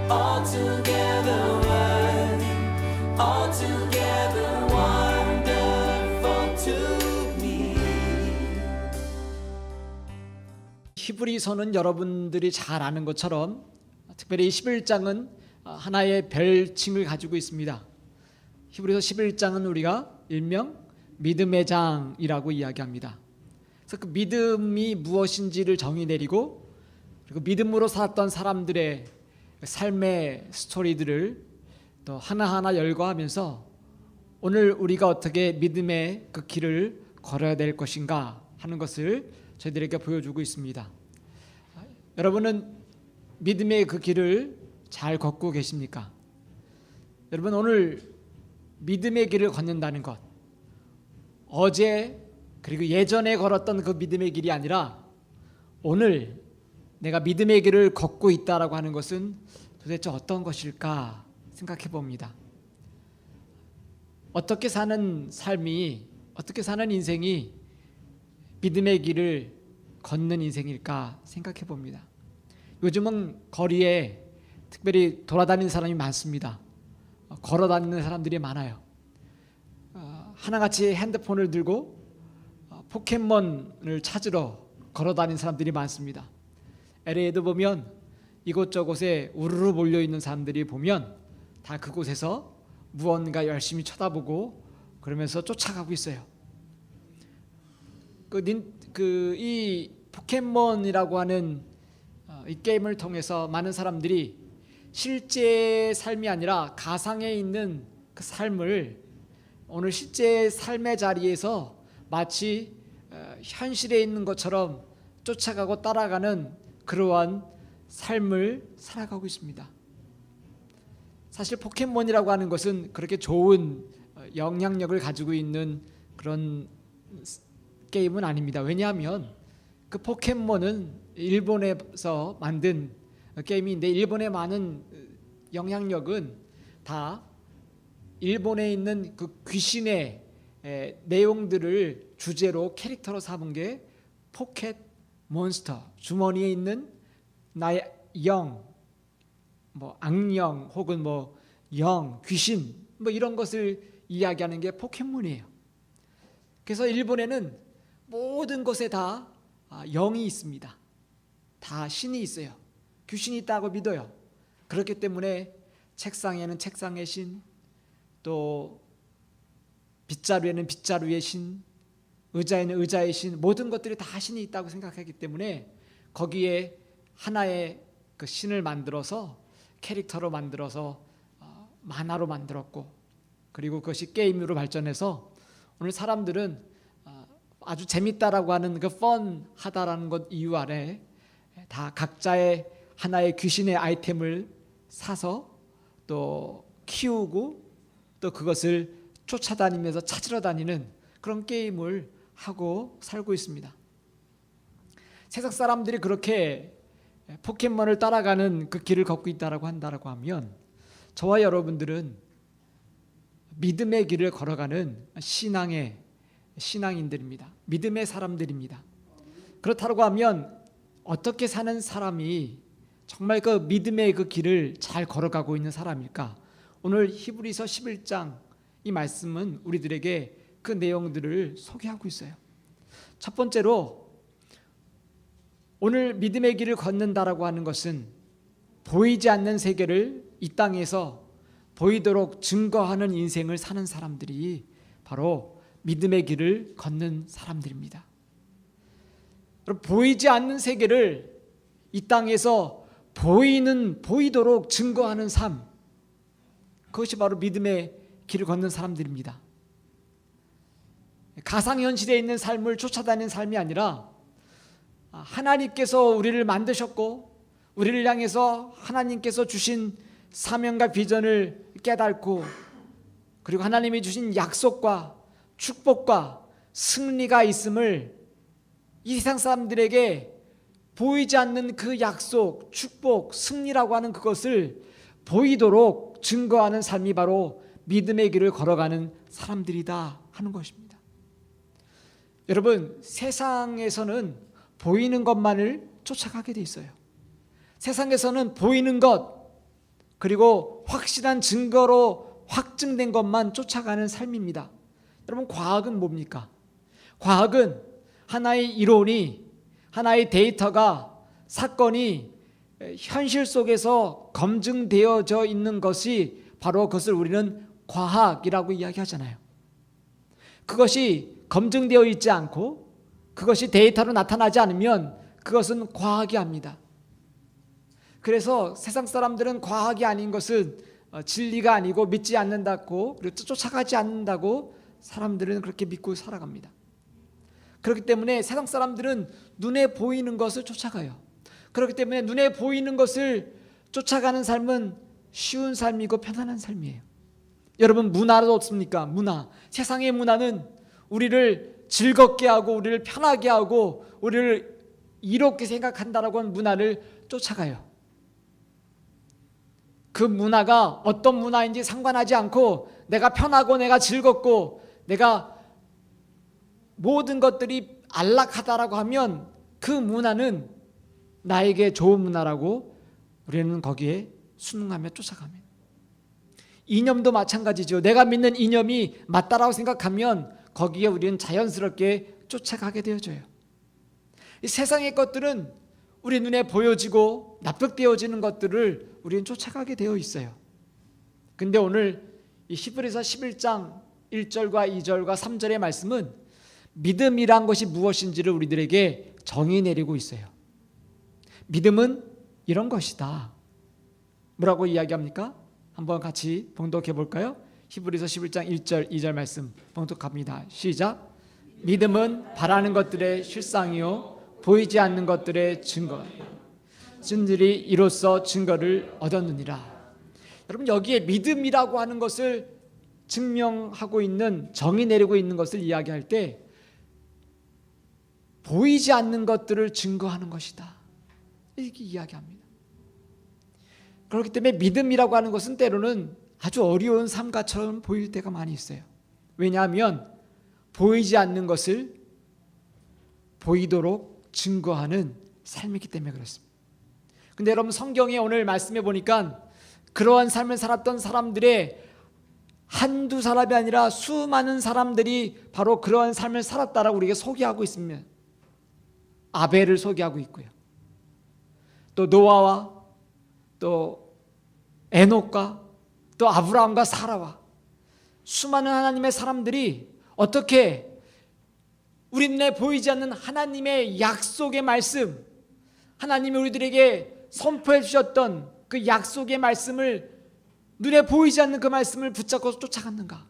altogether worthy, altogether wonderful to me. 히브리서는 여러분들이 잘 아는 것처럼 특별히 11장은 하나의 별칭을 가지고 있습니다. 히브리서 11장은 우리가 일명 믿음의 장이라고 이야기합니다. 그래서 그 믿음이 무엇인지를 정의 내리고, 그리고 믿음으로 살았던 사람들의 삶의 스토리들을 또 하나하나 열거하면서 오늘 우리가 어떻게 믿음의 그 길을 걸어야 될 것인가 하는 것을 저희들에게 보여주고 있습니다. 여러분은 믿음의 그 길을 잘 걷고 계십니까? 여러분, 오늘 믿음의 길을 걷는다는 것, 어제 그리고 예전에 걸었던 그 믿음의 길이 아니라 오늘 내가 믿음의 길을 걷고 있다라고 하는 것은 도대체 어떤 것일까 생각해 봅니다. 어떻게 사는 삶이, 어떻게 사는 인생이 믿음의 길을 걷는 인생일까 생각해 봅니다. 요즘은 거리에 특별히 돌아다니는 사람이 많습니다. 걸어 다니는 사람들이 많아요. 하나같이 핸드폰을 들고 포켓몬을 찾으러 걸어 다니는 사람들이 많습니다. LA에도 보면 이곳저곳에 우르르 몰려 있는 사람들이 보면 다 그곳에서 무언가 열심히 쳐다보고 그러면서 쫓아가고 있어요. 이 포켓몬이라고 하는 이 게임을 통해서 많은 사람들이 실제 삶이 아니라 가상에 있는 그 삶을 오늘 실제 삶의 자리에서 마치 현실에 있는 것처럼 쫓아가고 따라가는 그러한 삶을 살아가고 있습니다. 사실 포켓몬이라고 하는 것은 그렇게 좋은 영향력을 가지고 있는 그런 게임은 아닙니다. 왜냐하면 그 포켓몬은 일본에서 만든 게임인데, 일본의 많은 영향력은 다 일본에 있는 그 귀신의 내용들을 주제로 캐릭터로 삼은 게 포켓 몬스터, 주머니에 있는 나의 영, 악령 혹은 영, 귀신 이런 것을 이야기하는 게 포켓몬이에요. 그래서 일본에는 모든 것에 다 영이 있습니다. 다 신이 있어요. 귀신이 있다고 믿어요. 그렇기 때문에 책상에는 책상의 신, 또 빗자루에는 빗자루의 신, 의자에는 의자의 신, 모든 것들이 다 신이 있다고 생각하기 때문에 거기에 하나의 그 신을 만들어서 캐릭터로 만들어서 만화로 만들었고, 그리고 그것이 게임으로 발전해서 오늘 사람들은 아주 재밌다라고 하는 그 펀하다라는 것 이유 아래 다 각자의 하나의 귀신의 아이템을 사서 또 키우고 또 그것을 쫓아다니면서 찾으러 다니는 그런 게임을 하고 살고 있습니다. 세상 사람들이 그렇게 포켓몬을 따라가는 그 길을 걷고 있다라고 한다라고 하면 저와 여러분들은 믿음의 길을 걸어가는 신앙인들입니다. 믿음의 사람들입니다. 그렇다고 하면 어떻게 사는 사람이 정말 그 믿음의 그 길을 잘 걸어가고 있는 사람일까? 오늘 히브리서 11장 이 말씀은 우리들에게 그 내용들을 소개하고 있어요. 첫 번째로 오늘 믿음의 길을 걷는다라고 하는 것은 보이지 않는 세계를 이 땅에서 보이도록 증거하는 인생을 사는 사람들이 바로 믿음의 길을 걷는 사람들입니다. 보이지 않는 세계를 이 땅에서 보이도록 증거하는 삶, 그것이 바로 믿음의 길을 걷는 사람들입니다. 가상현실에 있는 삶을 쫓아다니는 삶이 아니라 하나님께서 우리를 만드셨고 우리를 향해서 하나님께서 주신 사명과 비전을 깨닫고, 그리고 하나님이 주신 약속과 축복과 승리가 있음을 이 세상 사람들에게 보이지 않는 그 약속, 축복, 승리라고 하는 그것을 보이도록 증거하는 삶이 바로 믿음의 길을 걸어가는 사람들이다 하는 것입니다. 여러분, 세상에서는 보이는 것만을 쫓아가게 돼 있어요. 세상에서는 보이는 것, 그리고 확실한 증거로 확증된 것만 쫓아가는 삶입니다. 여러분, 과학은 뭡니까? 과학은 하나의 이론이, 하나의 데이터가, 사건이 현실 속에서 검증되어져 있는 것이 바로 그것을 우리는 과학이라고 이야기하잖아요. 그것이 검증되어 있지 않고 그것이 데이터로 나타나지 않으면 그것은 과학이 아닙니다. 그래서 세상 사람들은 과학이 아닌 것은 진리가 아니고 믿지 않는다고, 그리고 쫓아가지 않는다고 사람들은 그렇게 믿고 살아갑니다. 그렇기 때문에 세상 사람들은 눈에 보이는 것을 쫓아가요. 그렇기 때문에 눈에 보이는 것을 쫓아가는 삶은 쉬운 삶이고 편안한 삶이에요. 여러분, 문화도 없습니까? 문화. 세상의 문화는 우리를 즐겁게 하고 우리를 편하게 하고 우리를 이롭게 생각한다라고 하는 문화를 쫓아가요. 그 문화가 어떤 문화인지 상관하지 않고 내가 편하고 내가 즐겁고 내가 모든 것들이 안락하다라고 하면 그 문화는 나에게 좋은 문화라고 우리는 거기에 순응하며 쫓아갑니다. 이념도 마찬가지죠. 내가 믿는 이념이 맞다라고 생각하면 거기에 우리는 자연스럽게 쫓아가게 되어져요. 이 세상의 것들은 우리 눈에 보여지고 납득되어지는 것들을 우리는 쫓아가게 되어 있어요. 근데 오늘 이 히브리서 11장 1절과 2절과 3절의 말씀은 믿음이란 것이 무엇인지를 우리들에게 정의 내리고 있어요. 믿음은 이런 것이다. 뭐라고 이야기합니까? 한번 같이 봉독해 볼까요? 히브리서 11장 1절 2절 말씀 봉독합니다. 시작. 믿음은 바라는 것들의 실상이요 보이지 않는 것들의 증거. 신들이 이로써 증거를 얻었느니라. 여러분, 여기에 믿음이라고 하는 것을 증명하고 있는, 정의 내리고 있는 것을 이야기할 때 보이지 않는 것들을 증거하는 것이다, 이렇게 이야기합니다. 그렇기 때문에 믿음이라고 하는 것은 때로는 아주 어려운 삶과처럼 보일 때가 많이 있어요. 왜냐하면 보이지 않는 것을 보이도록 증거하는 삶이기 때문에 그렇습니다. 근데 여러분, 성경에 오늘 말씀해 보니까 그러한 삶을 살았던 사람들의 한두 사람이 아니라 수많은 사람들이 바로 그러한 삶을 살았다라고 우리에게 소개하고 있습니다. 아벨을 소개하고 있고요. 또 노아와 또 에녹과 또 아브라함과 사라와 수많은 하나님의 사람들이 어떻게 우리 눈에 보이지 않는 하나님의 약속의 말씀, 하나님이 우리들에게 선포해 주셨던 그 약속의 말씀을, 눈에 보이지 않는 그 말씀을 붙잡고 쫓아갔는가?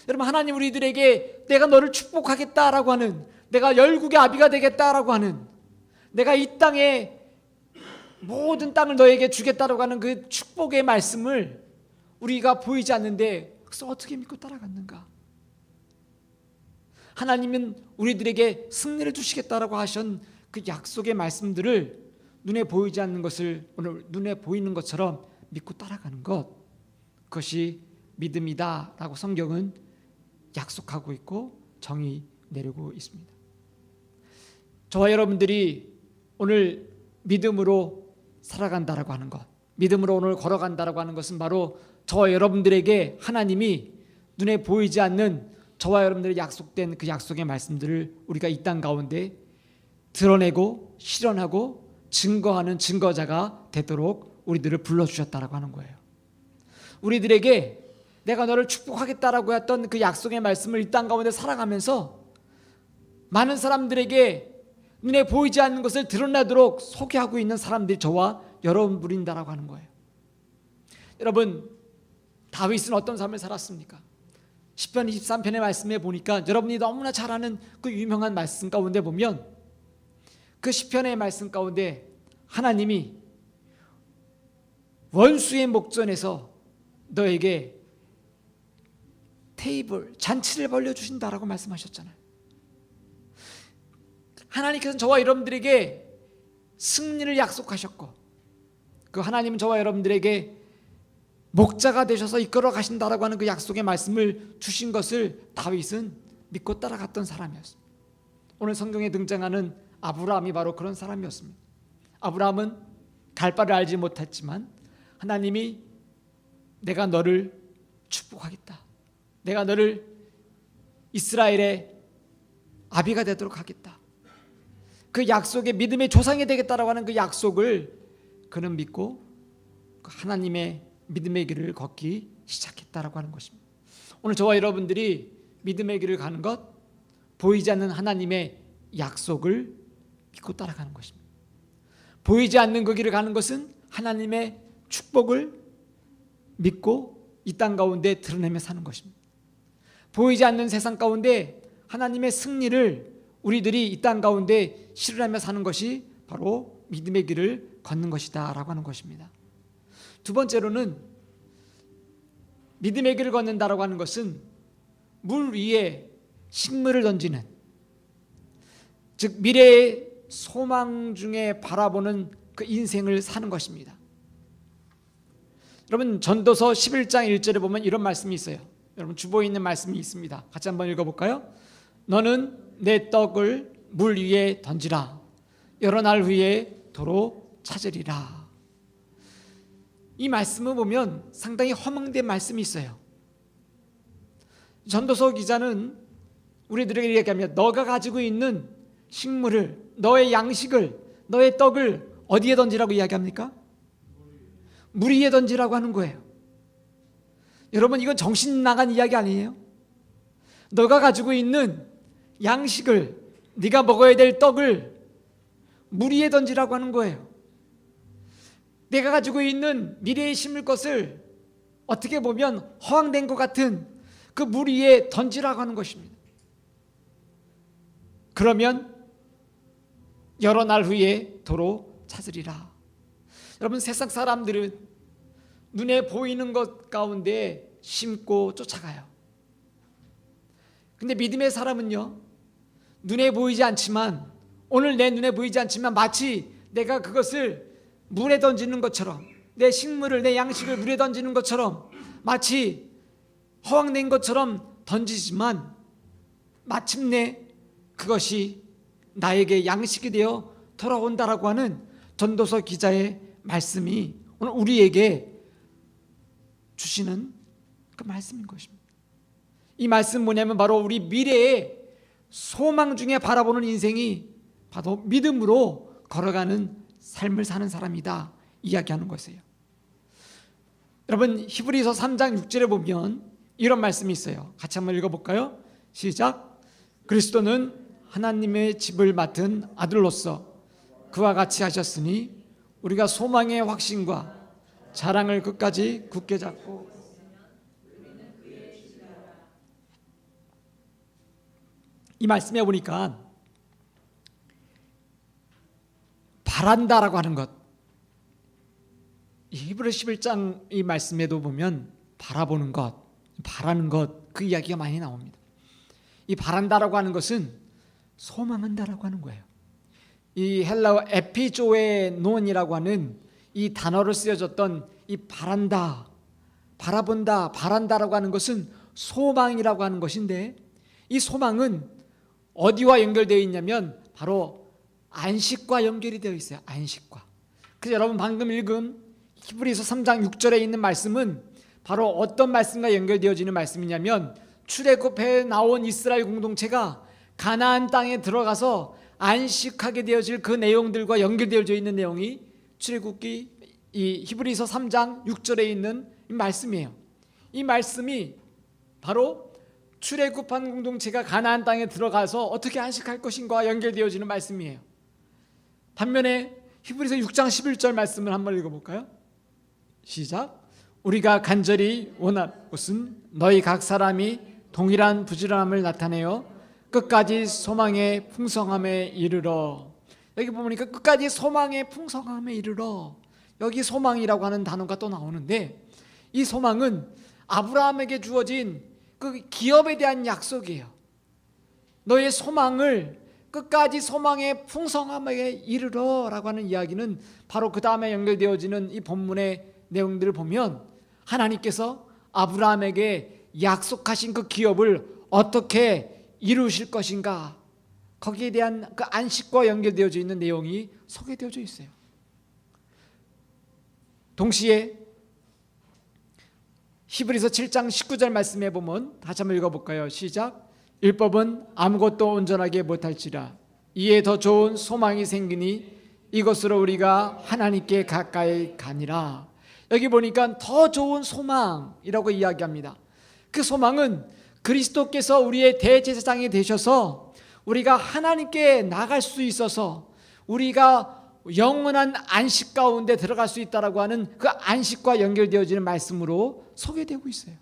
여러분, 하나님 우리들에게 내가 너를 축복하겠다라고 하는, 내가 열국의 아비가 되겠다라고 하는, 내가 이 땅에 모든 땅을 너에게 주겠다라고 하는 그 축복의 말씀을 우리가 보이지 않는데 그래서 어떻게 믿고 따라갔는가? 하나님은 우리들에게 승리를 주시겠다라고 하신 그 약속의 말씀들을 눈에 보이지 않는 것을 오늘 눈에 보이는 것처럼 믿고 따라가는 것, 그것이 믿음이다라고 성경은 약속하고 있고 정의 내리고 있습니다. 저와 여러분들이 오늘 믿음으로 살아간다라고 하는 것, 믿음으로 오늘 걸어간다라고 하는 것은 바로 저와 여러분들에게 하나님이 눈에 보이지 않는 저와 여러분들의 약속된 그 약속의 말씀들을 우리가 이 땅 가운데 드러내고 실현하고 증거하는 증거자가 되도록 우리들을 불러주셨다라고 하는 거예요. 우리들에게 내가 너를 축복하겠다라고 했던 그 약속의 말씀을 이 땅 가운데 살아가면서 많은 사람들에게 눈에 보이지 않는 것을 드러내도록 소개하고 있는 사람들이 저와 여러분들인다라고 하는 거예요. 여러분, 다윗은 어떤 삶을 살았습니까? 시편 23편의 말씀에 보니까 여러분이 너무나 잘 아는 그 유명한 말씀 가운데 보면 그 시편의 말씀 가운데 하나님이 원수의 목전에서 너에게 테이블, 잔치를 벌려주신다라고 말씀하셨잖아요. 하나님께서는 저와 여러분들에게 승리를 약속하셨고 그 하나님은 저와 여러분들에게 목자가 되셔서 이끌어 가신다라고 하는 그 약속의 말씀을 주신 것을 다윗은 믿고 따라갔던 사람이었습니다. 오늘 성경에 등장하는 아브라함이 바로 그런 사람이었습니다. 아브라함은 갈 바를 알지 못했지만 하나님이 내가 너를 축복하겠다. 내가 너를 이스라엘의 아비가 되도록 하겠다. 그 약속의 믿음의 조상이 되겠다라고 하는 그 약속을 그는 믿고 하나님의 믿음의 길을 걷기 시작했다라고 하는 것입니다. 오늘 저와 여러분들이 믿음의 길을 가는 것, 보이지 않는 하나님의 약속을 믿고 따라가는 것입니다. 보이지 않는 그 길을 가는 것은 하나님의 축복을 믿고 이 땅 가운데 드러내며 사는 것입니다. 보이지 않는 세상 가운데 하나님의 승리를 우리들이 이 땅 가운데 실현하며 사는 것이 바로 믿음의 길을 걷는 것이다 라고 하는 것입니다. 두 번째로는 믿음의 길을 걷는다라고 하는 것은 물 위에 식물을 던지는, 즉 미래의 소망 중에 바라보는 그 인생을 사는 것입니다. 여러분 전도서 11장 1절에 보면 이런 말씀이 있어요. 여러분 주보에 있는 말씀이 있습니다. 같이 한번 읽어볼까요? 너는 내 떡을 물 위에 던지라. 여러 날 후에 도로 찾으리라. 이 말씀을 보면 상당히 허망된 말씀이 있어요. 전도서 기자는 우리들에게 이야기하며 너가 가지고 있는 식물을, 너의 양식을, 너의 떡을 어디에 던지라고 이야기합니까? 물 위에 던지라고 하는 거예요. 여러분 이건 정신 나간 이야기 아니에요? 너가 가지고 있는 양식을, 네가 먹어야 될 떡을 물 위에 던지라고 하는 거예요. 내가 가지고 있는 미래에 심을 것을 어떻게 보면 허황된 것 같은 그 물 위에 던지라고 하는 것입니다. 그러면 여러 날 후에 도로 찾으리라. 여러분 세상 사람들은 눈에 보이는 것 가운데 심고 쫓아가요. 근데 믿음의 사람은요, 눈에 보이지 않지만, 오늘 내 눈에 보이지 않지만 마치 내가 그것을 물에 던지는 것처럼, 내 식물을, 내 양식을 물에 던지는 것처럼, 마치 허황된 것처럼 던지지만 마침내 그것이 나에게 양식이 되어 돌아온다라고 하는 전도서 기자의 말씀이 오늘 우리에게 주시는 그 말씀인 것입니다. 이 말씀 뭐냐면 바로 우리 미래의 소망 중에 바라보는 인생이 바로 믿음으로 걸어가는 삶을 사는 사람이다 이야기하는 것이에요. 여러분 히브리서 3장 6절에 보면 이런 말씀이 있어요. 같이 한번 읽어볼까요? 시작. 그리스도는 하나님의 집을 맡은 아들로서 그와 같이 하셨으니 우리가 소망의 확신과 자랑을 끝까지 굳게 잡고 이 말씀에 보니까 바란다라고 하는 것, 히브리 11장 이 말씀에도 보면 바라보는 것, 바라는 것, 그 이야기가 많이 나옵니다. 이 바란다라고 하는 것은 소망한다라고 하는 거예요. 이 헬라어 에피조에논이라고 하는 이 단어로 쓰여졌던 이 바란다, 바라본다, 바란다라고 하는 것은 소망이라고 하는 것인데, 이 소망은 어디와 연결되어 있냐면 바로 안식과 연결이 되어 있어요. 안식과. 그래서 여러분 방금 읽은 히브리서 3장 6절에 있는 말씀은 바로 어떤 말씀과 연결되어지는 말씀이냐면 출애굽해 나온 이스라엘 공동체가 가나안 땅에 들어가서 안식하게 되어질 그 내용들과 연결되어져 있는 내용이 출애굽기 이 히브리서 3장 6절에 있는 이 말씀이에요. 이 말씀이 바로 출애굽한 공동체가 가나안 땅에 들어가서 어떻게 안식할 것인가와 연결되어지는 말씀이에요. 반면에 히브리서 6장 11절 말씀을 한번 읽어볼까요? 시작. 우리가 간절히 원하는 것은 너희 각 사람이 동일한 부지런함을 나타내어 끝까지 소망의 풍성함에 이르러. 여기 보니까 끝까지 소망의 풍성함에 이르러, 여기 소망이라고 하는 단어가 또 나오는데, 이 소망은 아브라함에게 주어진 그 기업에 대한 약속이에요. 너의 소망을 끝까지 소망의 풍성함에 이르러 라고 하는 이야기는 바로 그 다음에 연결되어지는 이 본문의 내용들을 보면 하나님께서 아브라함에게 약속하신 그 기업을 어떻게 이루실 것인가, 거기에 대한 그 안식과 연결되어져 있는 내용이 소개되어져 있어요. 동시에 히브리서 7장 19절 말씀에 보면 다시 한번 읽어볼까요? 시작. 율법은 아무것도 온전하게 못할지라 이에 더 좋은 소망이 생기니 이것으로 우리가 하나님께 가까이 가니라. 여기 보니까 더 좋은 소망이라고 이야기합니다. 그 소망은 그리스도께서 우리의 대제사장이 되셔서 우리가 하나님께 나갈 수 있어서 우리가 영원한 안식 가운데 들어갈 수 있다라고 하는 그 안식과 연결되어지는 말씀으로 소개되고 있어요.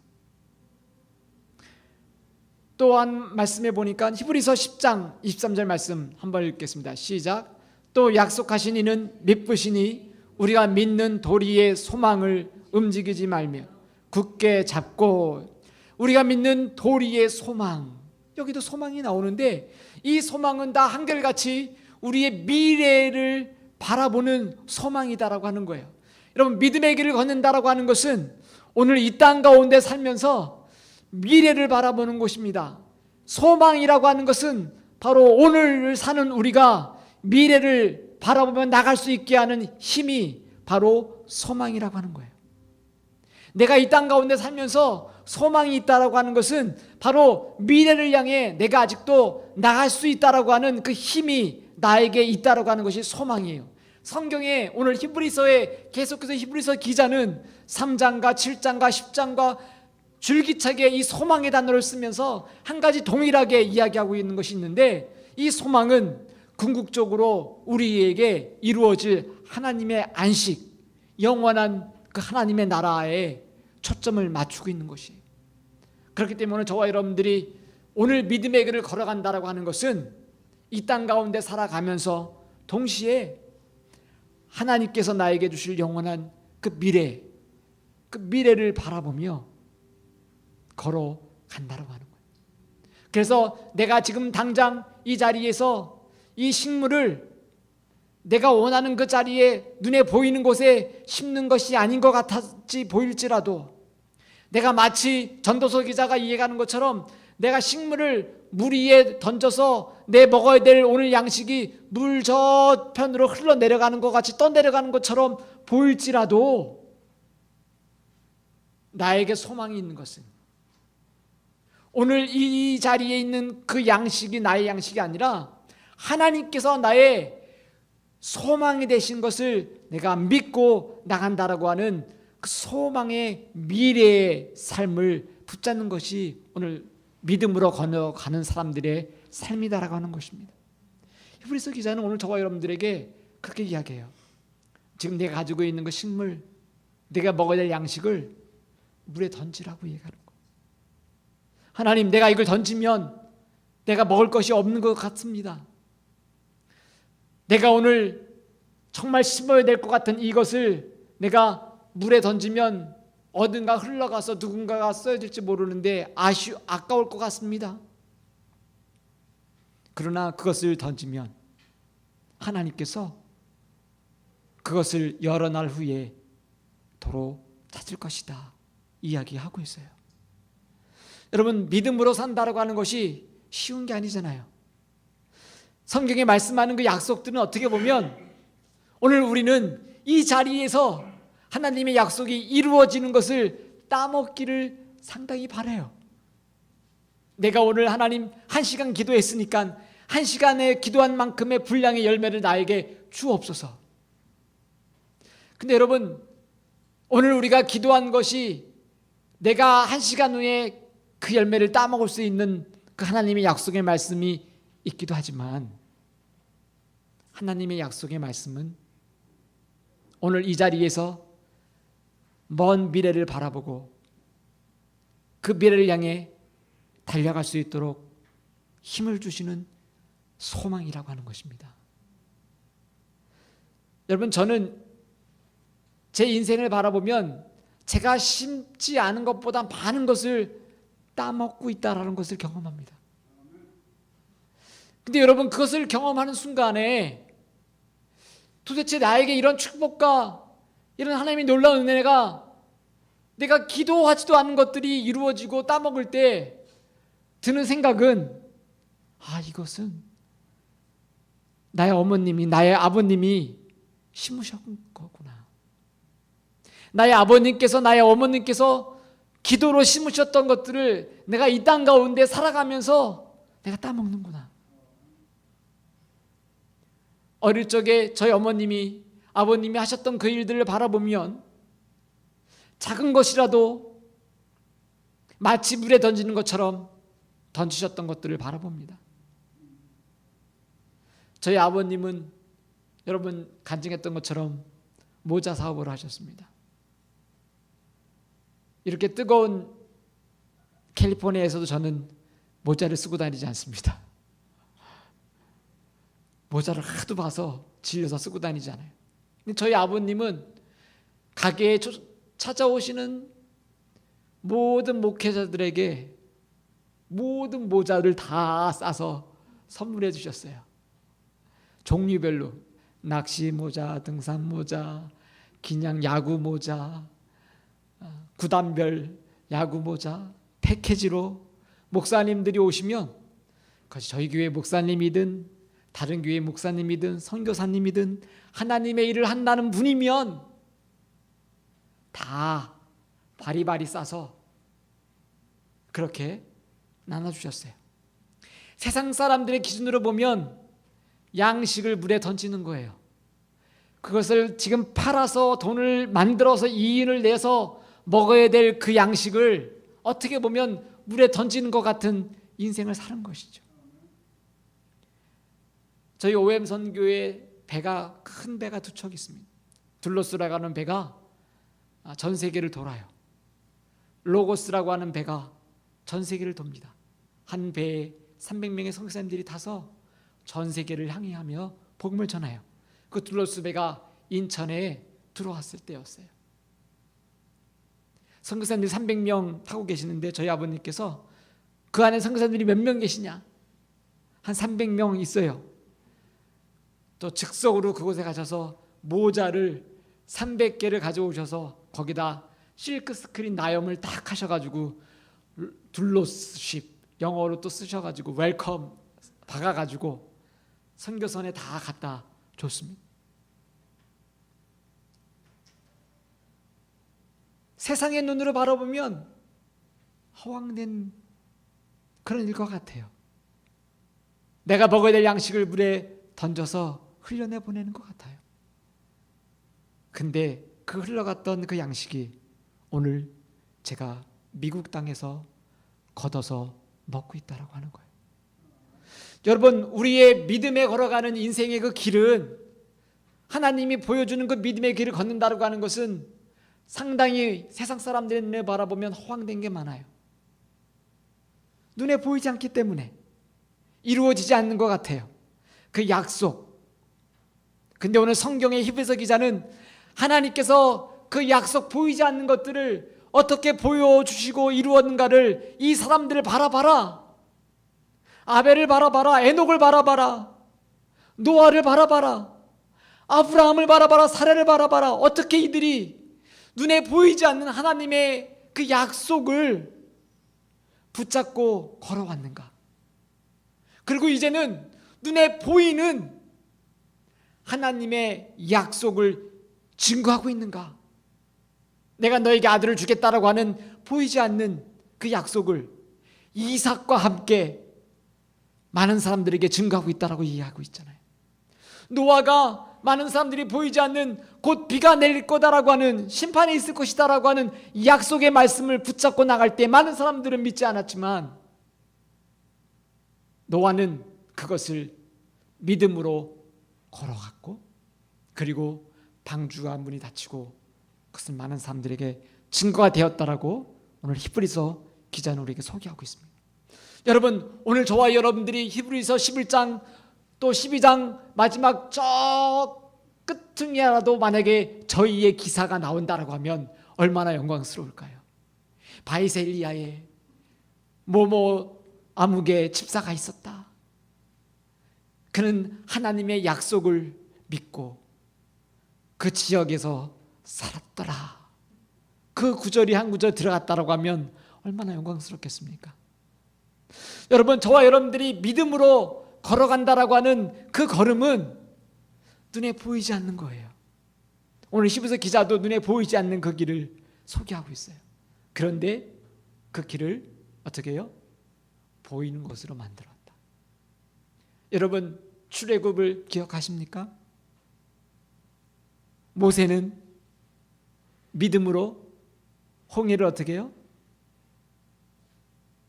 또한 말씀해 보니까 히브리서 10장 23절 말씀 한번 읽겠습니다. 시작. 또 약속하신 이는 미쁘시니 우리가 믿는 도리의 소망을 움직이지 말며 굳게 잡고. 우리가 믿는 도리의 소망, 여기도 소망이 나오는데 이 소망은 다 한결같이 우리의 미래를 바라보는 소망이다라고 하는 거예요. 여러분, 믿음의 길을 걷는다라고 하는 것은 오늘 이 땅 가운데 살면서 미래를 바라보는 것입니다. 소망이라고 하는 것은 바로 오늘을 사는 우리가 미래를 바라보며 나갈 수 있게 하는 힘이 바로 소망이라고 하는 거예요. 내가 이 땅 가운데 살면서 소망이 있다라고 하는 것은 바로 미래를 향해 내가 아직도 나갈 수 있다라고 하는 그 힘이 나에게 있다라고 하는 것이 소망이에요. 성경에 오늘 히브리서에 계속해서 히브리서 기자는 3장과 7장과 10장과 줄기차게 이 소망의 단어를 쓰면서 한 가지 동일하게 이야기하고 있는 것이 있는데 이 소망은 궁극적으로 우리에게 이루어질 하나님의 안식, 영원한 그 하나님의 나라에 초점을 맞추고 있는 것이. 그렇기 때문에 저와 여러분들이 오늘 믿음의 길을 걸어간다라고 하는 것은 이 땅 가운데 살아가면서 동시에 하나님께서 나에게 주실 영원한 그 미래를 바라보며 걸어간다라고 하는 거예요. 그래서 내가 지금 당장 이 자리에서 이 식물을 내가 원하는 그 자리에 눈에 보이는 곳에 심는 것이 아닌 것 같았지 보일지라도 내가 마치 전도서 기자가 이해하는 것처럼 내가 식물을 물 위에 던져서 내 먹어야 될 오늘 양식이 물 저편으로 흘러내려가는 것 같이 떠내려가는 것처럼 보일지라도 나에게 소망이 있는 것은 오늘 이 자리에 있는 그 양식이 나의 양식이 아니라 하나님께서 나의 소망이 되신 것을 내가 믿고 나간다라고 하는 그 소망의 미래의 삶을 붙잡는 것이 오늘 믿음으로 건너가는 사람들의 삶이다라고 하는 것입니다. 히브리서 기자는 오늘 저와 여러분들에게 그렇게 이야기해요. 지금 내가 가지고 있는 그 식물, 내가 먹어야 될 양식을 물에 던지라고 얘기하는 거예요. 하나님, 내가 이걸 던지면 내가 먹을 것이 없는 것 같습니다. 내가 오늘 정말 심어야 될 것 같은 이것을 내가 물에 던지면 어딘가 흘러가서 누군가가 써야 될지 모르는데 아까울 것 같습니다. 그러나 그것을 던지면 하나님께서 그것을 여러 날 후에 도로 찾을 것이다 이야기하고 있어요. 여러분, 믿음으로 산다라고 하는 것이 쉬운 게 아니잖아요. 성경에 말씀하는 그 약속들은 어떻게 보면 오늘 우리는 이 자리에서 하나님의 약속이 이루어지는 것을 따먹기를 상당히 바라요. 내가 오늘 하나님 1시간 기도했으니까 1시간에 기도한 만큼의 분량의 열매를 나에게 주옵소서. 근데 여러분, 오늘 우리가 기도한 것이 내가 1시간 후에 그 열매를 따먹을 수 있는 그 하나님의 약속의 말씀이 있기도 하지만 하나님의 약속의 말씀은 오늘 이 자리에서 먼 미래를 바라보고 그 미래를 향해 달려갈 수 있도록 힘을 주시는 소망이라고 하는 것입니다. 여러분, 저는 제 인생을 바라보면 제가 심지 않은 것보다 많은 것을 따먹고 있다는 것을 경험합니다. 근데 여러분, 그것을 경험하는 순간에 도대체 나에게 이런 축복과 이런 하나님의 놀라운 은혜가 내가 기도하지도 않은 것들이 이루어지고 따먹을 때 드는 생각은 이것은 나의 어머님이, 나의 아버님이 심으신 거구나. 나의 아버님께서, 나의 어머님께서 기도로 심으셨던 것들을 내가 이 땅 가운데 살아가면서 내가 따먹는구나. 어릴 적에 저희 어머님이 아버님이 하셨던 그 일들을 바라보면 작은 것이라도 마치 물에 던지는 것처럼 던지셨던 것들을 바라봅니다. 저희 아버님은 여러분 간증했던 것처럼 모자 사업을 하셨습니다. 이렇게 뜨거운 캘리포니아에서도 저는 모자를 쓰고 다니지 않습니다. 모자를 하도 봐서 질려서 쓰고 다니지 않아요. 근데 저희 아버님은 가게에 찾아오시는 모든 목회자들에게 모든 모자를 다 싸서 선물해 주셨어요. 종류별로 낚시 모자, 등산 모자, 그냥 야구 모자, 구단별 야구 모자 패키지로 목사님들이 오시면 그것이 저희 교회 목사님이든 다른 교회 목사님이든 선교사님이든 하나님의 일을 한다는 분이면 다 바리바리 싸서 그렇게 나눠주셨어요. 세상 사람들의 기준으로 보면 양식을 물에 던지는 거예요. 그것을 지금 팔아서 돈을 만들어서 이인을 내서 먹어야 될 그 양식을 어떻게 보면 물에 던지는 것 같은 인생을 사는 것이죠. 저희 OM 선교에 배가 큰 배가 두 척 있습니다. 둘로스라고 하는 배가 전 세계를 돌아요. 로고스라고 하는 배가 전 세계를 돕니다. 한 배에 300명의 선교사님들이 타서 전 세계를 항해하며 복음을 전해요. 그 둘로스 배가 인천에 들어왔을 때였어요. 선교사님들이 300명 타고 계시는데 저희 아버님께서 그 안에 선교사님들이 몇 명 계시냐? 한 300명 있어요. 또 즉석으로 그곳에 가셔서 모자를 300개를 가져오셔서 거기다 실크 스크린 나염을 딱 하셔가지고 둘로스십 영어로 또 쓰셔가지고 웰컴 박아가지고 선교선에 다 갖다 줬습니다. 세상의 눈으로 바라보면 허황된 그런 일과 같아요. 내가 먹어야 될 양식을 물에 던져서 흘려내 보내는 것 같아요. 근데 그 흘러갔던 그 양식이 오늘 제가 미국 땅에서 걷어서 먹고 있다라고 하는 거예요. 여러분, 우리의 믿음에 걸어가는 인생의 그 길은 하나님이 보여주는 그 믿음의 길을 걷는다라고 하는 것은 상당히 세상 사람들의 눈에 바라보면 허황된 게 많아요. 눈에 보이지 않기 때문에 이루어지지 않는 것 같아요. 그 약속. 근데 오늘 성경의 히브리서 기자는 하나님께서 그 약속 보이지 않는 것들을 어떻게 보여주시고 이루었는가를 이 사람들을 바라봐라. 아벨을 바라봐라. 에녹을 바라봐라. 노아를 바라봐라. 아브라함을 바라봐라. 사라를 바라봐라. 어떻게 이들이 눈에 보이지 않는 하나님의 그 약속을 붙잡고 걸어왔는가. 그리고 이제는 눈에 보이는 하나님의 약속을 증거하고 있는가. 내가 너에게 아들을 주겠다라고 하는 보이지 않는 그 약속을 이삭과 함께 많은 사람들에게 증거하고 있다라고 이해하고 있잖아요. 노아가 많은 사람들이 보이지 않는 곧 비가 내릴 거다라고 하는 심판이 있을 것이다라고 하는 약속의 말씀을 붙잡고 나갈 때 많은 사람들은 믿지 않았지만 노아는 그것을 믿음으로 걸어갔고 그리고 방주가 문이 닫히고 그것은 많은 사람들에게 증거가 되었다라고 오늘 히브리서 기자는 우리에게 소개하고 있습니다. 여러분, 오늘 저와 여러분들이 히브리서 11장 또 12장 마지막 저 끝층이라도 만약에 저희의 기사가 나온다라고 하면 얼마나 영광스러울까요? 바이셀리아에 뭐뭐 아무개 집사가 있었다. 그는 하나님의 약속을 믿고 그 지역에서 살았더라. 그 구절이 한 구절 들어갔다라고 하면 얼마나 영광스럽겠습니까? 여러분, 저와 여러분들이 믿음으로 걸어간다라고 하는 그 걸음은 눈에 보이지 않는 거예요. 오늘 히브리서 기자도 눈에 보이지 않는 그 길을 소개하고 있어요. 그런데 그 길을 어떻게 해요? 보이는 것으로 만들었다. 여러분, 출애굽을 기억하십니까? 모세는 믿음으로 홍해를 어떻게 해요?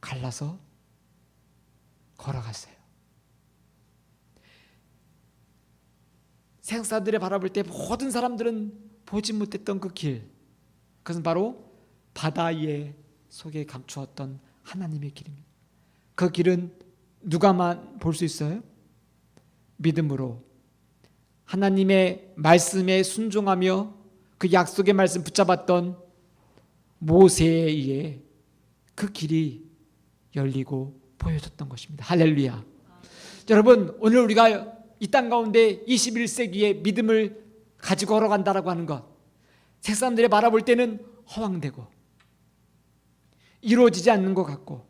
갈라서 걸어갔어요. 생사들을 바라볼 때 모든 사람들은 보지 못했던 그 길, 그것은 바로 바다 위에 속에 감추었던 하나님의 길입니다. 그 길은 누가만 볼 수 있어요? 믿음으로 하나님의 말씀에 순종하며 그 약속의 말씀 붙잡았던 모세에 의해 그 길이 열리고 보여졌던 것입니다. 할렐루야. 여러분, 오늘 우리가 이 땅 가운데 21세기의 믿음을 가지고 걸어간다라고 하는 것, 세상들이 바라볼 때는 허황되고 이루어지지 않는 것 같고,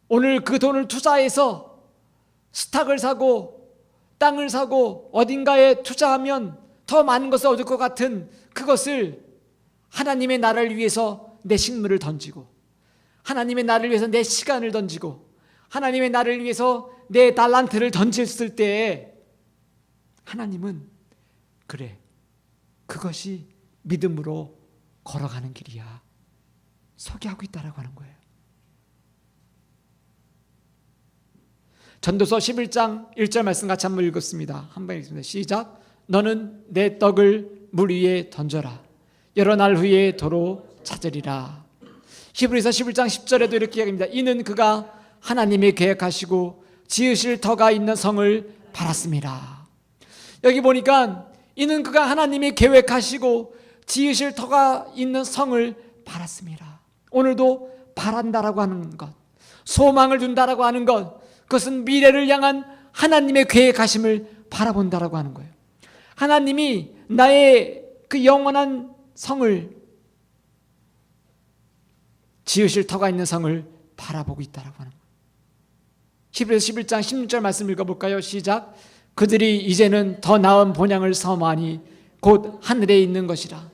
오늘 그 돈을 투자해서 스탁을 사고 땅을 사고 어딘가에 투자하면 더 많은 것을 얻을 것 같은 그것을 하나님의 나라를 위해서 내 식물을 던지고, 하나님의 나라를 위해서 내 시간을 던지고, 하나님의 나라를 위해서 내 달란트를 던졌을 때 하나님은 그래, 그것이 믿음으로 걸어가는 길이야, 소개하고 있다라고 하는 거예요. 전도서 11장 1절 말씀 같이 한번 읽었습니다. 한번 읽습니다. 시작. 너는 내 떡을 물 위에 던져라. 여러 날 후에 도로 찾으리라. 히브리서 11장 10절에도 이렇게 이야기합니다. 이는 그가 하나님이 계획하시고 지으실 터가 있는 성을 바랐습니다. 여기 보니까 이는 그가 하나님이 계획하시고 지으실 터가 있는 성을 바랐습니다. 오늘도 바란다라고 하는 것, 소망을 둔다라고 하는 것, 그것은 미래를 향한 하나님의 계획하심을 바라본다라고 하는 거예요. 하나님이 나의 그 영원한 성을, 지으실 터가 있는 성을 바라보고 있다라고 하는 거예요. 히브리서 11장 16절 말씀 읽어볼까요? 시작. 그들이 이제는 더 나은 본향을 사모하니 곧 하늘에 있는 것이라.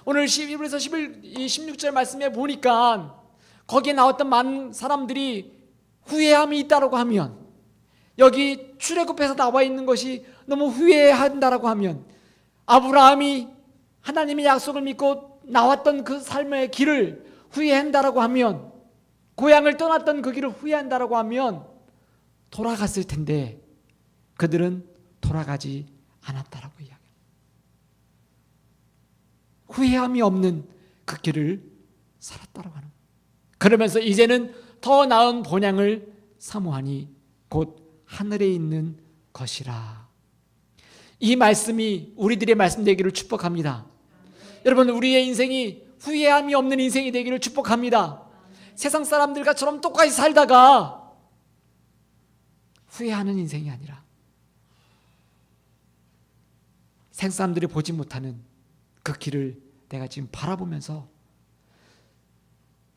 오늘 히브리서 16절 말씀에 보니까 거기에 나왔던 많은 사람들이 후회함이 있다라고 하면, 여기 출애굽에서 나와 있는 것이 너무 후회한다라고 하면, 아브라함이 하나님의 약속을 믿고 나왔던 그 삶의 길을 후회한다라고 하면, 고향을 떠났던 그 길을 후회한다라고 하면 돌아갔을 텐데 그들은 돌아가지 않았다라고 이야기합니다. 후회함이 없는 그 길을 살았다라고 하는 거예요. 그러면서 이제는 더 나은 본향을 사모하니 곧 하늘에 있는 것이라. 이 말씀이 우리들의 말씀 되기를 축복합니다. 여러분, 우리의 인생이 후회함이 없는 인생이 되기를 축복합니다. 세상 사람들과처럼 똑같이 살다가 후회하는 인생이 아니라 세상 사람들이 보지 못하는 그 길을 내가 지금 바라보면서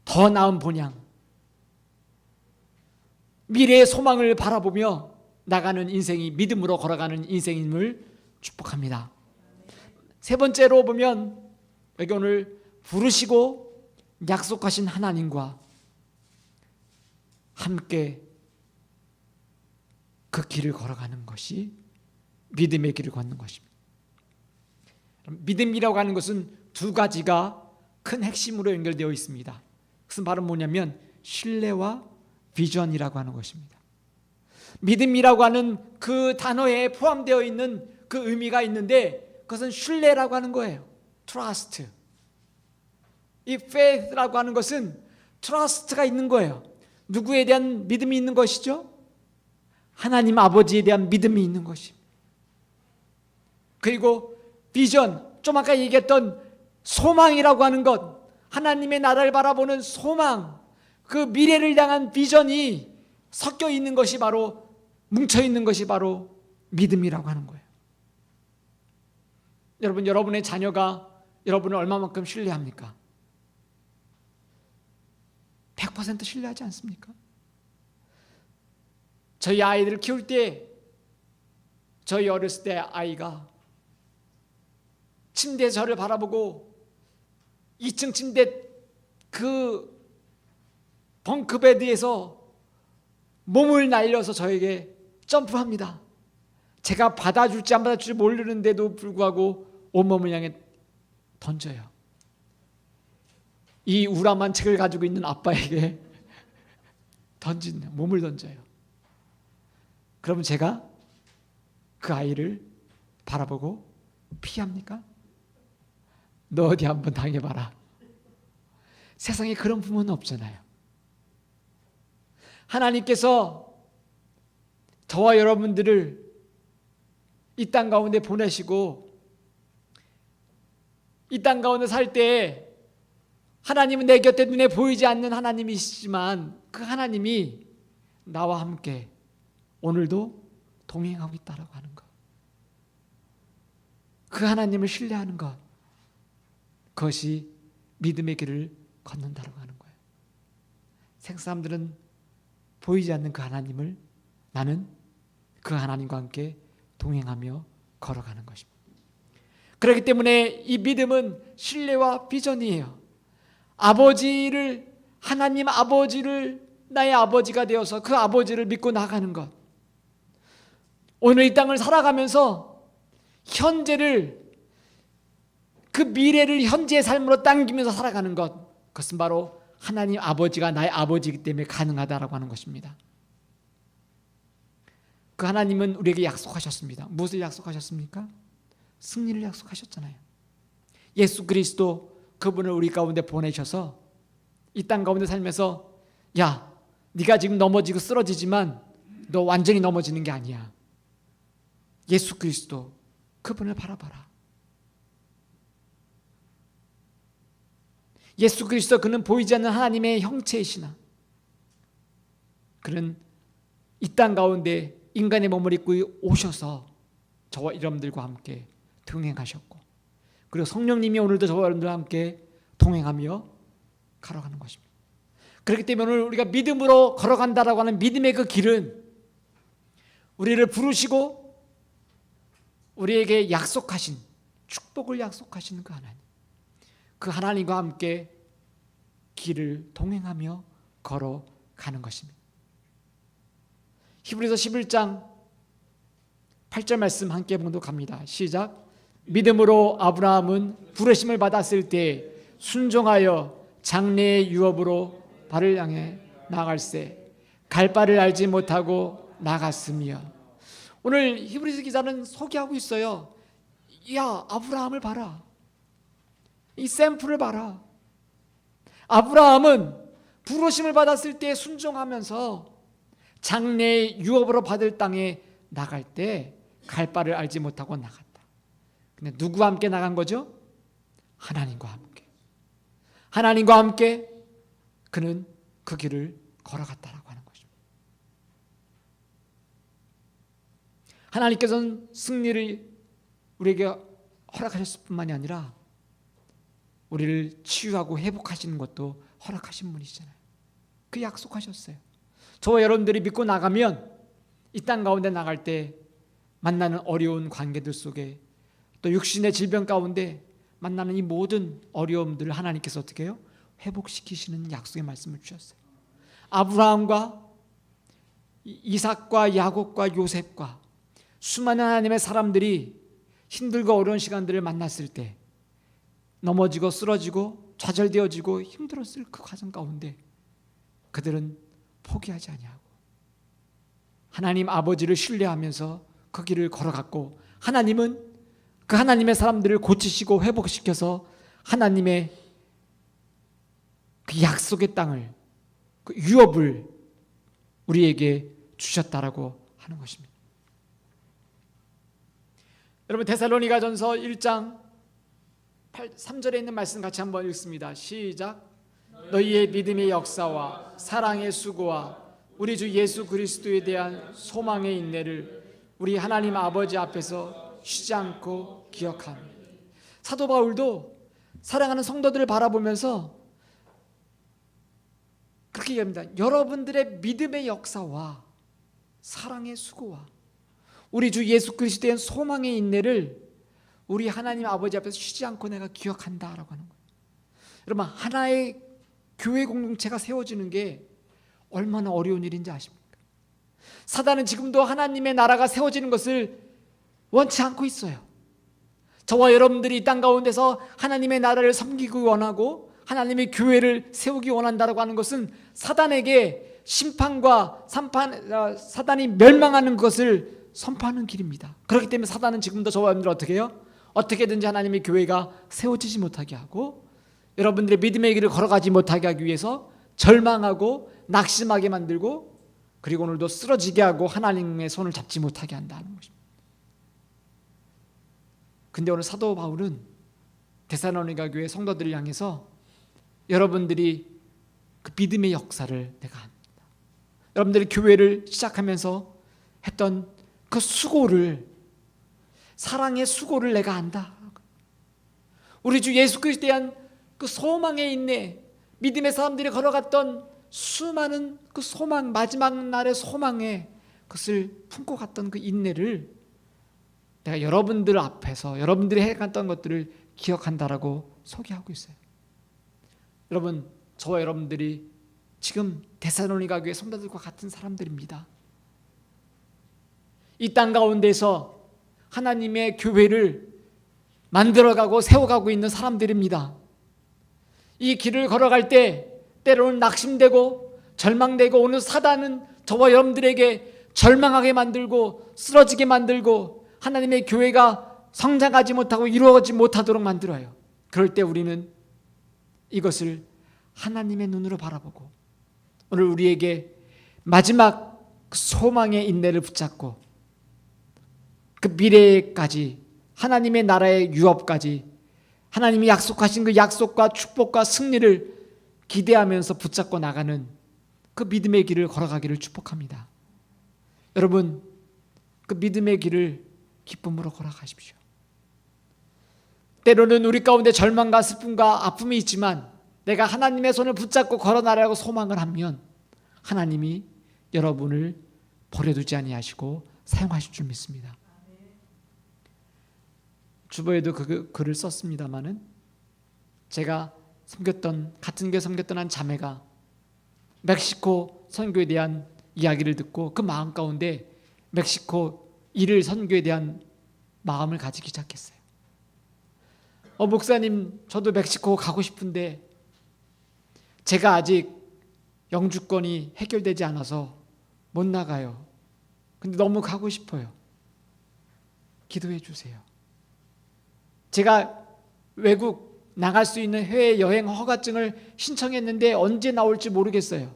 더 나은 본향, 미래의 소망을 바라보며 나가는 인생이, 믿음으로 걸어가는 인생임을 축복합니다. 세 번째로 보면, 여기 오늘 부르시고 약속하신 하나님과 함께 그 길을 걸어가는 것이 믿음의 길을 걷는 것입니다. 믿음이라고 하는 것은 두 가지가 큰 핵심으로 연결되어 있습니다. 그것은 바로 뭐냐면 신뢰와 비전이라고 하는 것입니다. 믿음이라고 하는 그 단어에 포함되어 있는 그 의미가 있는데, 그것은 신뢰라고 하는 거예요. trust. 이 faith라고 하는 것은 trust가 있는 거예요. 누구에 대한 믿음이 있는 것이죠? 하나님 아버지에 대한 믿음이 있는 것입니다. 그리고 비전, 좀 아까 얘기했던 소망이라고 하는 것, 하나님의 나라를 바라보는 소망, 그 미래를 향한 비전이 섞여 있는 것이 바로, 뭉쳐 있는 것이 바로 믿음이라고 하는 거예요. 여러분, 여러분의 자녀가 여러분을 얼마만큼 신뢰합니까? 100% 신뢰하지 않습니까? 저희 아이들을 키울 때, 저희 어렸을 때 아이가 침대에서 저를 바라보고 2층 침대 그 벙크베드에서 몸을 날려서 저에게 점프합니다. 제가 받아줄지 안 받아줄지 모르는데도 불구하고 온몸을 향해 던져요. 이 우람한 책을 가지고 있는 아빠에게 몸을 던져요. 그러면 제가 그 아이를 바라보고 피합니까? 너 어디 한번 당해봐라. 세상에 그런 부모는 없잖아요. 하나님께서 저와 여러분들을 이 땅 가운데 보내시고 이 땅 가운데 살 때 하나님은 내 곁에 눈에 보이지 않는 하나님이시지만 그 하나님이 나와 함께 오늘도 동행하고 있다라고 하는 것, 그 하나님을 신뢰하는 것, 그것이 믿음의 길을 걷는다라고 하는 거예요. 세상 사람들은 보이지 않는 그 하나님을, 나는 그 하나님과 함께 동행하며 걸어가는 것입니다. 그렇기 때문에 이 믿음은 신뢰와 비전이에요. 하나님 아버지를 나의 아버지가 되어서 그 아버지를 믿고 나가는 것. 오늘 이 땅을 살아가면서 현재를, 그 미래를 현재의 삶으로 당기면서 살아가는 것, 그것은 바로 하나님 아버지가 나의 아버지이기 때문에 가능하다라고 하는 것입니다. 그 하나님은 우리에게 약속하셨습니다. 무엇을 약속하셨습니까? 승리를 약속하셨잖아요. 예수 그리스도, 그분을 우리 가운데 보내셔서 이 땅 가운데 살면서, 야, 네가 지금 넘어지고 쓰러지지만 너 완전히 넘어지는 게 아니야. 예수 그리스도, 그분을 바라봐라. 예수 그리스도, 그는 보이지 않는 하나님의 형체이시나 그는 이 땅 가운데 인간의 몸을 입고 오셔서 저와 여러분들과 함께 동행하셨고, 그리고 성령님이 오늘도 저와 여러분들과 함께 동행하며 걸어가는 것입니다. 그렇기 때문에 오늘 우리가 믿음으로 걸어간다라고 하는 믿음의 그 길은 우리를 부르시고 우리에게 약속하신, 축복을 약속하시는 그 하나님, 그 하나님과 함께 길을 동행하며 걸어가는 것입니다. 히브리서 11장 8절 말씀 함께 봉독합니다. 시작. 믿음으로 아브라함은 부르심을 받았을 때 순종하여 장래의 유업으로 발을 향해 나갈새 갈 바를 알지 못하고 나갔으며. 오늘 히브리서 기자는 소개하고 있어요. 야, 아브라함을 봐라. 이 샘플을 봐라. 아브라함은 부르심을 받았을 때 순종하면서 장래의 유업으로 받을 땅에 나갈 때 갈 바를 알지 못하고 나갔다. 근데 누구와 함께 나간 거죠? 하나님과 함께. 하나님과 함께 그는 그 길을 걸어갔다라고 하는 것입니다. 하나님께서는 승리를 우리에게 허락하셨을 뿐만이 아니라 우리를 치유하고 회복하시는 것도 허락하신 분이시잖아요. 그 약속하셨어요. 저와 여러분들이 믿고 나가면 이 땅 가운데 나갈 때 만나는 어려운 관계들 속에, 또 육신의 질병 가운데 만나는 이 모든 어려움들을 하나님께서 어떻게 해요? 회복시키시는 약속의 말씀을 주셨어요. 아브라함과 이삭과 야곱과 요셉과 수많은 하나님의 사람들이 힘들고 어려운 시간들을 만났을 때 넘어지고 쓰러지고 좌절되어지고 힘들었을 그 과정 가운데 그들은 포기하지 아니하고 하나님 아버지를 신뢰하면서 그 길을 걸어갔고, 하나님은 그 하나님의 사람들을 고치시고 회복시켜서 하나님의 그 약속의 땅을, 그 유업을 우리에게 주셨다라고 하는 것입니다. 여러분, 데살로니가전서 1장 3절에 있는 말씀 같이 한번 읽습니다. 시작. 너희의 믿음의 역사와 사랑의 수고와 우리 주 예수 그리스도에 대한 소망의 인내를 우리 하나님 아버지 앞에서 쉬지 않고 기억합니다. 사도 바울도 사랑하는 성도들을 바라보면서 그렇게 얘기합니다. 여러분들의 믿음의 역사와 사랑의 수고와 우리 주 예수 그리스도에 대한 소망의 인내를 우리 하나님 아버지 앞에서 쉬지 않고 내가 기억한다라고 하는 거예요. 여러분, 하나의 교회 공동체가 세워지는 게 얼마나 어려운 일인지 아십니까? 사단은 지금도 하나님의 나라가 세워지는 것을 원치 않고 있어요. 저와 여러분들이 이 땅 가운데서 하나님의 나라를 섬기기 원하고 하나님의 교회를 세우기 원한다고 하는 것은 사단에게 심판과 사단이 멸망하는 것을 선포하는 길입니다. 그렇기 때문에 사단은 지금도 저와 여러분들 어떻게 해요? 어떻게든지 하나님의 교회가 세워지지 못하게 하고 여러분들의 믿음의 길을 걸어가지 못하게 하기 위해서 절망하고 낙심하게 만들고 그리고 오늘도 쓰러지게 하고 하나님의 손을 잡지 못하게 한다는 것입니다. 근데 오늘 사도 바울은 데살로니가 교회 성도들을 향해서 여러분들이 그 믿음의 역사를 내가 합니다. 여러분들이 교회를 시작하면서 했던 그 수고를, 사랑의 수고를 내가 안다. 우리 주 예수 그리스도에 대한 그 소망에 있네, 믿음의 사람들이 걸어갔던 수많은 그 소망, 마지막 날의 소망에 그것을 품고 갔던 그 인내를 내가 여러분들 앞에서 여러분들이 해갔던 것들을 기억한다라고 소개하고 있어요. 여러분, 저와 여러분들이 지금 데살로니가 교회 성도들과 같은 사람들입니다. 이 땅 가운데서 하나님의 교회를 만들어가고 세워가고 있는 사람들입니다. 이 길을 걸어갈 때 때로는 낙심되고 절망되고 오늘 사단은 저와 여러분들에게 절망하게 만들고 쓰러지게 만들고 하나님의 교회가 성장하지 못하고 이루어지지 못하도록 만들어요. 그럴 때 우리는 이것을 하나님의 눈으로 바라보고 오늘 우리에게 마지막 소망의 인내를 붙잡고 그 미래까지 하나님의 나라의 유업까지 하나님이 약속하신 그 약속과 축복과 승리를 기대하면서 붙잡고 나가는 그 믿음의 길을 걸어가기를 축복합니다. 여러분, 그 믿음의 길을 기쁨으로 걸어가십시오. 때로는 우리 가운데 절망과 슬픔과 아픔이 있지만 내가 하나님의 손을 붙잡고 걸어나가려고 소망을 하면 하나님이 여러분을 버려두지 아니하시고 사용하실 줄 믿습니다. 주보에도 그 글을 썼습니다마는 제가 같은 교회 섬겼던 한 자매가 멕시코 선교에 대한 이야기를 듣고 그 마음 가운데 멕시코 일을 선교에 대한 마음을 가지기 시작했어요. 목사님, 저도 멕시코 가고 싶은데 제가 아직 영주권이 해결되지 않아서 못 나가요. 근데 너무 가고 싶어요. 기도해 주세요. 제가 외국 나갈 수 있는 해외 여행 허가증을 신청했는데 언제 나올지 모르겠어요.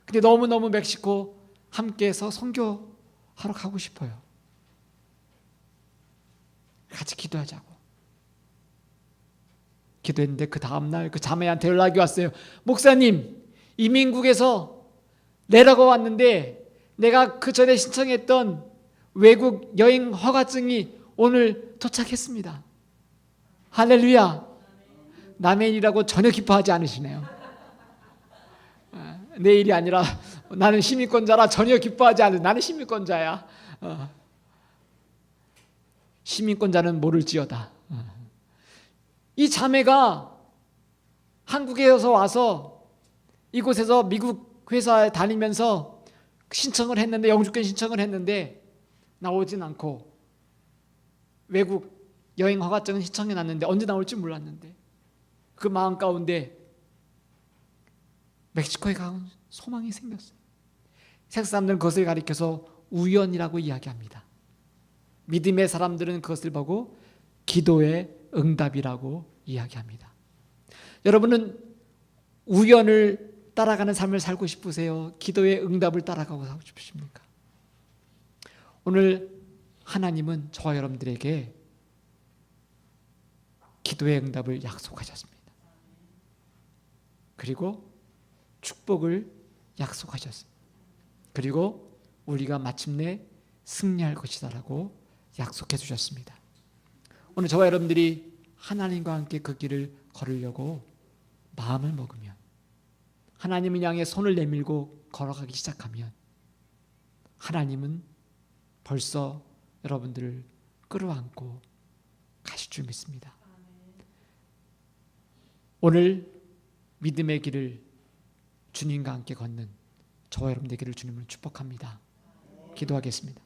근데 너무너무 멕시코 함께해서 선교하러 가고 싶어요. 같이 기도하자고 기도했는데 그 다음날 그 자매한테 연락이 왔어요. 목사님, 이민국에서 내려가 왔는데 내가 그 전에 신청했던 외국 여행 허가증이 오늘 도착했습니다. 할렐루야. 남의 일이라고 전혀 기뻐하지 않으시네요. 내 일이 아니라 나는 시민권자라 전혀 기뻐하지 않는, 나는 시민권자야. 시민권자는 모를지어다. 이 자매가 한국에서 와서 이곳에서 미국 회사에 다니면서 신청을 했는데, 영주권 신청을 했는데 나오진 않고 외국 여행 허가증은 신청해 놨는데 언제 나올지 몰랐는데 그 마음 가운데 멕시코에 가는 소망이 생겼어요. 세상 사람들은 그것을 가리켜서 우연이라고 이야기합니다. 믿음의 사람들은 그것을 보고 기도의 응답이라고 이야기합니다. 여러분은 우연을 따라가는 삶을 살고 싶으세요? 기도의 응답을 따라가고 살고 싶으십니까? 오늘 하나님은 저와 여러분들에게 기도의 응답을 약속하셨습니다. 그리고 축복을 약속하셨습니다. 그리고 우리가 마침내 승리할 것이다라고 약속해 주셨습니다. 오늘 저와 여러분들이 하나님과 함께 그 길을 걸으려고 마음을 먹으면, 하나님을 향해 손을 내밀고 걸어가기 시작하면 하나님은 벌써 여러분들을 끌어안고 가실 줄 믿습니다. 오늘 믿음의 길을 주님과 함께 걷는 저와 여러분 되기를 주님을 축복합니다. 기도하겠습니다.